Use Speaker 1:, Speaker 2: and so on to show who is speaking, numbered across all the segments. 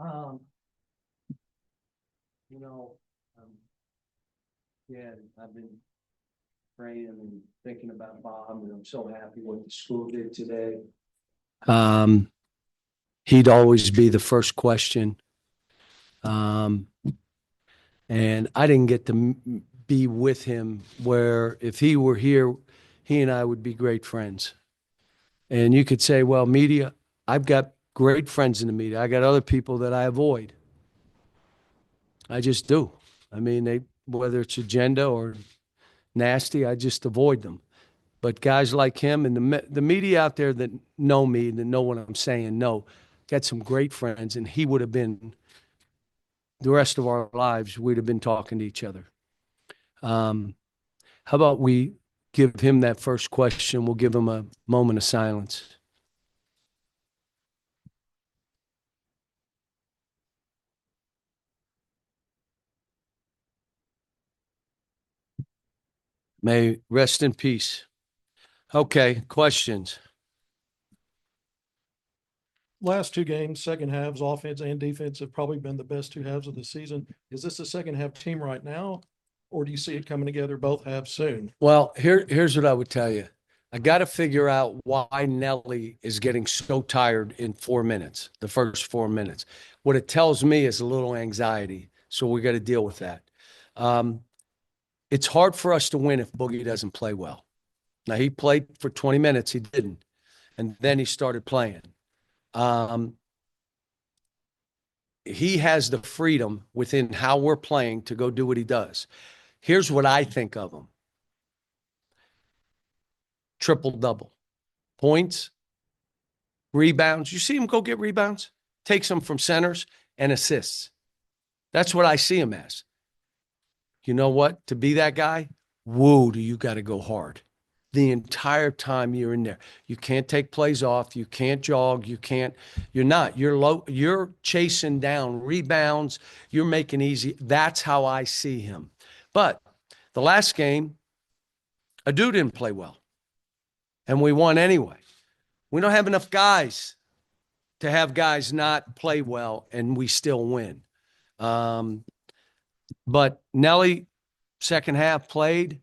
Speaker 1: Um, you know, um, yeah, I've been praying and thinking about Bob, and I'm so happy what the school did today. He'd always be the first question. And I didn't get to be with him where if he were here, he and I would be great friends. And you could say, well, media, I've got great friends in the media. I got other people that I avoid. I just do. I mean, whether it's agenda or nasty, I just avoid them. But guys like him and the media out there that know me, that know what I'm saying, got some great friends, and he would have been the rest of our lives. We'd have been talking to each other. How about we give him that first question? We'll give him a moment of silence. May rest in peace. Okay, questions.
Speaker 2: Last two games, second halves, offense and defense have probably been the best two halves of the season. Is this a second half team right now, or do you see it coming together both halves soon?
Speaker 1: Well, here's what I would tell you. I got to figure out why Nelly is getting so tired in 4 minutes, the first 4 minutes. What it tells me is a little anxiety. So we got to deal with that. It's hard for us to win if Boogie doesn't play well. Now, he played for 20 minutes. He didn't. And then he started playing. He has the freedom within how we're playing to go do what he does. Here's what I think of him. Triple-double. Points, rebounds. You see him go get rebounds? Takes them from centers and assists. That's what I see him as. You know what? To be that guy, whoa, do you got to go hard the entire time you're in there. You can't take plays off. You can't jog. You're chasing down rebounds. You're making easy. That's how I see him. But the last game, Adu didn't play well. And we won anyway. We don't have enough guys to have guys not play well and we still win. But Nelly, second half played.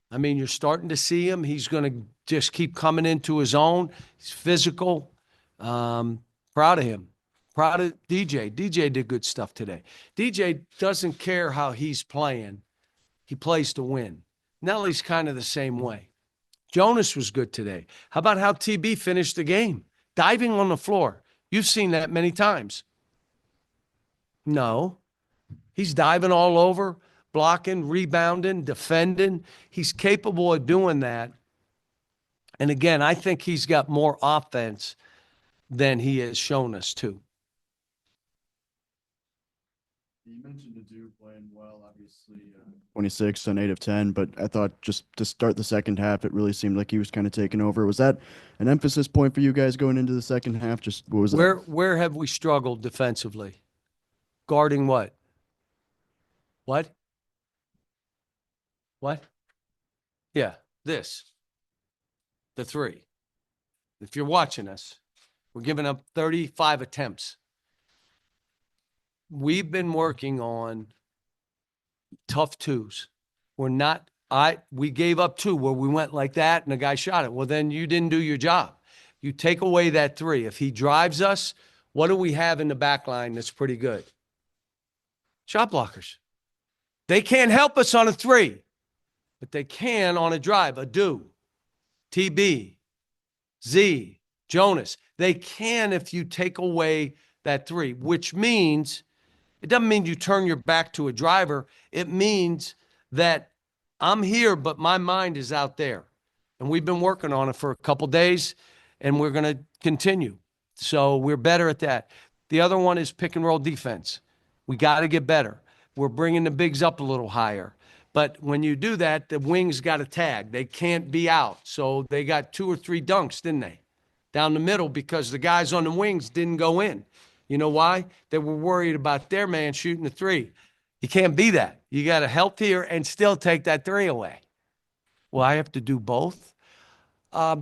Speaker 1: I mean, you're starting to see him. He's going to just keep coming into his own. He's physical. Proud of him. Proud of DJ. DJ did good stuff today. DJ doesn't care how he's playing. He plays to win. Nelly's kind of the same way. Jonas was good today. How about how TB finished the game? Diving on the floor. You've seen that many times. No. He's diving all over, blocking, rebounding, defending. He's capable of doing that. And again, I think he's got more offense than he has shown us to.
Speaker 3: You mentioned Adu playing well, obviously 26 on 8 of 10, but I thought just to start the second half, it really seemed like he was kind of taking over. Was that an emphasis point for you guys going into the second half? Just what was that?
Speaker 1: Where have we struggled defensively? Guarding what? What? Yeah, this. The three. If you're watching us, we're giving up 35 attempts. We've been working on tough twos. We gave up two where we went like that and the guy shot it. Well, then you didn't do your job. You take away that three. If he drives us, what do we have in the back line that's pretty good? Shot blockers. They can't help us on a three, but they can on a drive. Adu, TB, Z, Jonas. They can if you take away that three, which means it doesn't mean you turn your back to a driver. It means that I'm here, but my mind is out there. And we've been working on it for a couple days, and we're going to continue. So we're better at that. The other one is pick and roll defense. We got to get better. We're bringing the bigs up a little higher. But when you do that, the wings got to tag. They can't be out. So they got 2 or 3 dunks, didn't they? Down the middle because the guys on the wings didn't go in. You know why? They were worried about their man shooting the three. You can't be that. You got to help here and still take that three away. Well, I have to do both?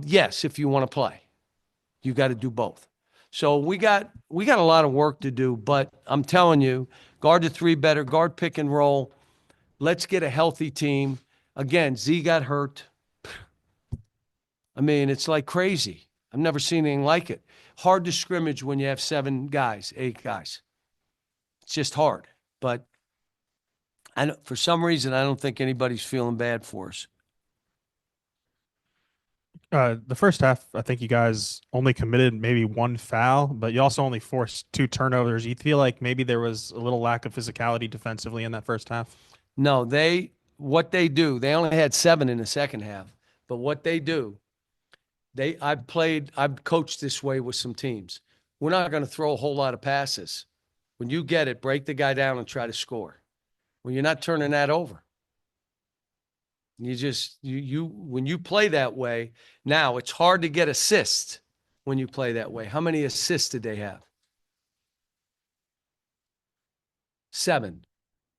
Speaker 1: Yes, if you want to play. You got to do both. So we got a lot of work to do, but I'm telling you, guard the three better, guard pick and roll. Let's get a healthy team. Again, Z got hurt. I mean, it's like crazy. I've never seen anything like it. Hard to scrimmage when you have 7 guys, 8 guys. It's just hard. But for some reason, I don't think anybody's feeling bad for us.
Speaker 4: The first half, I think you guys only committed maybe 1 foul, but you also only forced 2 turnovers. You feel like maybe there was a little lack of physicality defensively in that first half?
Speaker 1: No, what they do, they only had 7 in the second half. But what they do, I've coached this way with some teams. We're not going to throw a whole lot of passes. When you get it, break the guy down and try to score. Well, you're not turning that over. You just when you play that way, now it's hard to get assists when you play that way. How many assists did they have? 7.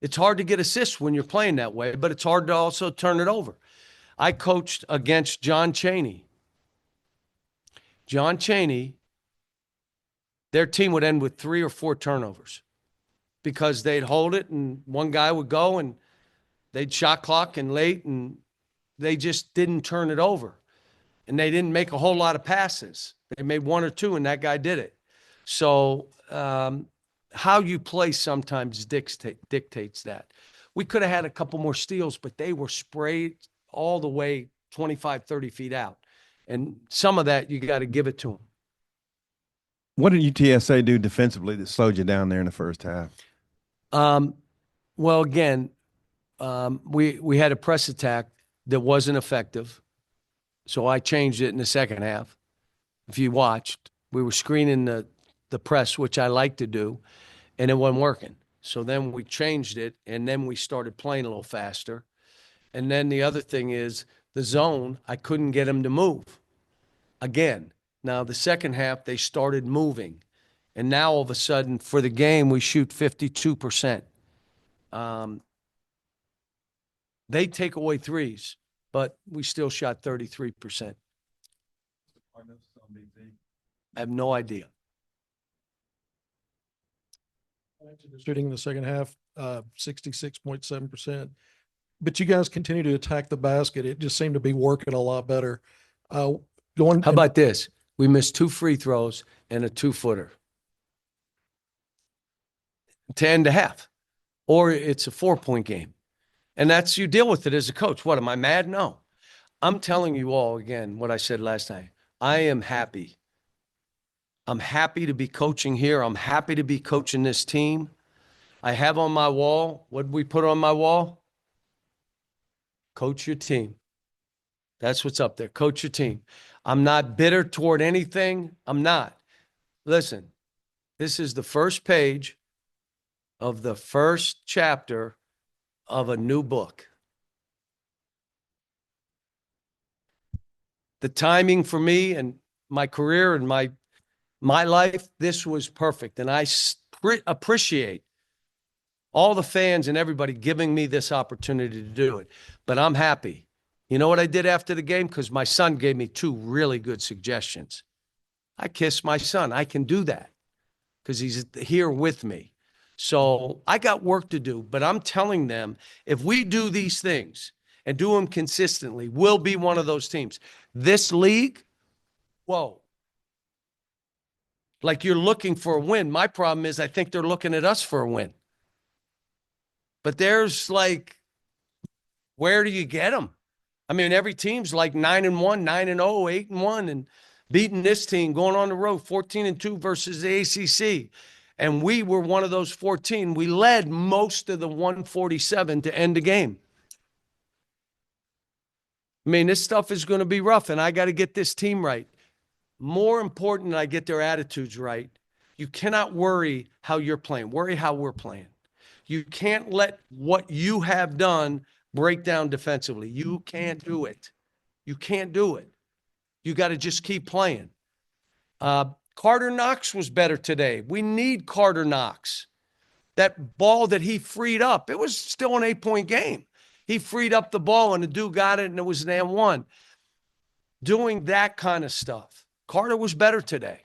Speaker 1: It's hard to get assists when you're playing that way, but it's hard to also turn it over. I coached against John Chaney. John Chaney, their team would end with 3 or 4 turnovers because they'd hold it and one guy would go and they'd shot clock and late and they just didn't turn it over. And they didn't make a whole lot of passes. They made 1 or 2 and that guy did it. So how you play sometimes dictates that. We could have had a couple more steals, but they were sprayed all the way 25, 30 feet out. And some of that, you got to give it to them.
Speaker 5: What did UTSA do defensively that slowed you down there in the first half?
Speaker 1: Well, again, we had a press attack that wasn't effective. So I changed it in the second half. If you watched, we were screening the press, which I like to do, and it wasn't working. So then we changed it, and then we started playing a little faster. And then the other thing is the zone, I couldn't get them to move. Again, now the second half, they started moving. And now all of a sudden, for the game, we shoot 52%. They take away threes, but we still shot 33%. I have no idea.
Speaker 2: Shooting in the second half, 66.7%. But you guys continue to attack the basket. It just seemed to be working a lot better.
Speaker 1: How about this? We missed 2 free throws and a 2-footer to end the half, or it's a 4-point game. And that's, you deal with it as a coach. What, am I mad? No. I'm telling you all again what I said last night. I am happy. I'm happy to be coaching here. I'm happy to be coaching this team. I have on my wall, what did we put on my wall? Coach your team. That's what's up there. Coach your team. I'm not bitter toward anything. I'm not. Listen, this is the first page of the first chapter of a new book. The timing for me and my career and my life, this was perfect. And I appreciate all the fans and everybody giving me this opportunity to do it. But I'm happy. You know what I did after the game? Because my son gave me 2 really good suggestions. I kissed my son. I can do that because he's here with me. So I got work to do, but I'm telling them, if we do these things and do them consistently, we'll be one of those teams. This league, whoa. Like you're looking for a win. My problem is I think they're looking at us for a win. But there's like, where do you get them? I mean, every team's like 9-1, 9-0, 8-1, and beating this team, going on the road, 14-2 versus the ACC. And we were one of those 14. We led most of the 147 to end the game. I mean, this stuff is going to be rough, and I got to get this team right. More important than I get their attitudes right. You cannot worry how you're playing. Worry how we're playing. You can't let what you have done break down defensively. You can't do it. You can't do it. You got to just keep playing. Carter Knox was better today. We need Carter Knox. That ball that he freed up, it was still an 8-point game. He freed up the ball and the dude got it and it was an and one. Doing that kind of stuff. Carter was better today.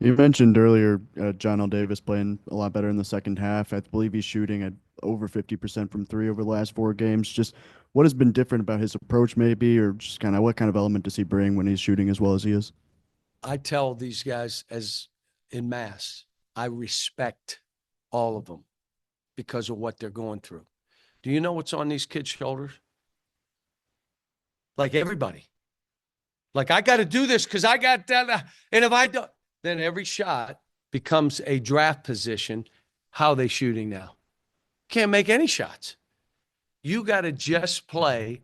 Speaker 3: You mentioned earlier John L. Davis playing a lot better in the second half. I believe he's shooting at over 50% from three over the last 4 games. Just what has been different about his approach, maybe, or just kind of what kind of element does he bring when he's shooting as well as he is?
Speaker 1: I tell these guys as in mass, I respect all of them because of what they're going through. Do you know what's on these kids' shoulders? Like everybody. Like I got to do this because I got that. And if I don't, then every shot becomes a draft position. How they shooting now? Can't make any shots. You got to just play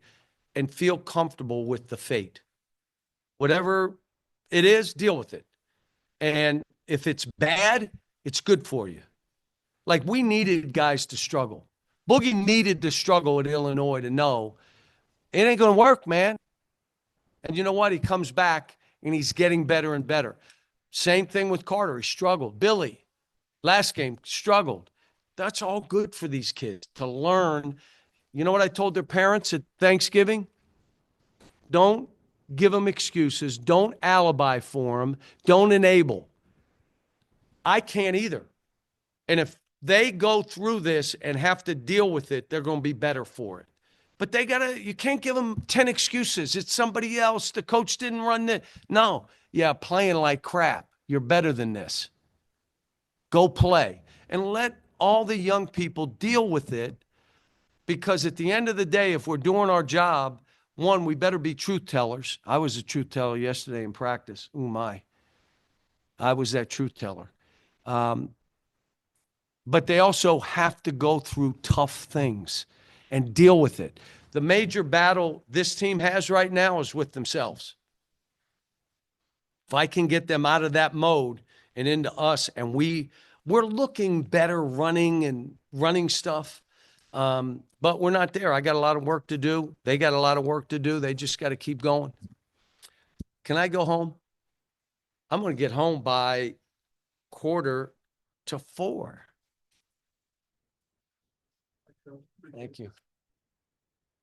Speaker 1: and feel comfortable with the fate. Whatever it is, deal with it. And if it's bad, it's good for you. Like we needed guys to struggle. Boogie needed to struggle at Illinois to know it ain't going to work, man. And you know what? He comes back and he's getting better and better. Same thing with Carter. He struggled. Billy, last game, struggled. That's all good for these kids to learn. You know what I told their parents at Thanksgiving? Don't give them excuses. Don't alibi for them. Don't enable. I can't either. And if they go through this and have to deal with it, they're going to be better for it. But you can't give them 10 excuses. It's somebody else. The coach didn't run it. No. Yeah, playing like crap. You're better than this. Go play. And let all the young people deal with it, because at the end of the day, if we're doing our job, one, we better be truth tellers. I was a truth teller yesterday in practice. Ooh, my. I was that truth teller. But they also have to go through tough things and deal with it. The major battle this team has right now is with themselves. If I can get them out of that mode and into us, and we're looking better running stuff, but we're not there. I got a lot of work to do. They got a lot of work to do. They just got to keep going. Can I go home? I'm going to get home by 3:45. Thank you.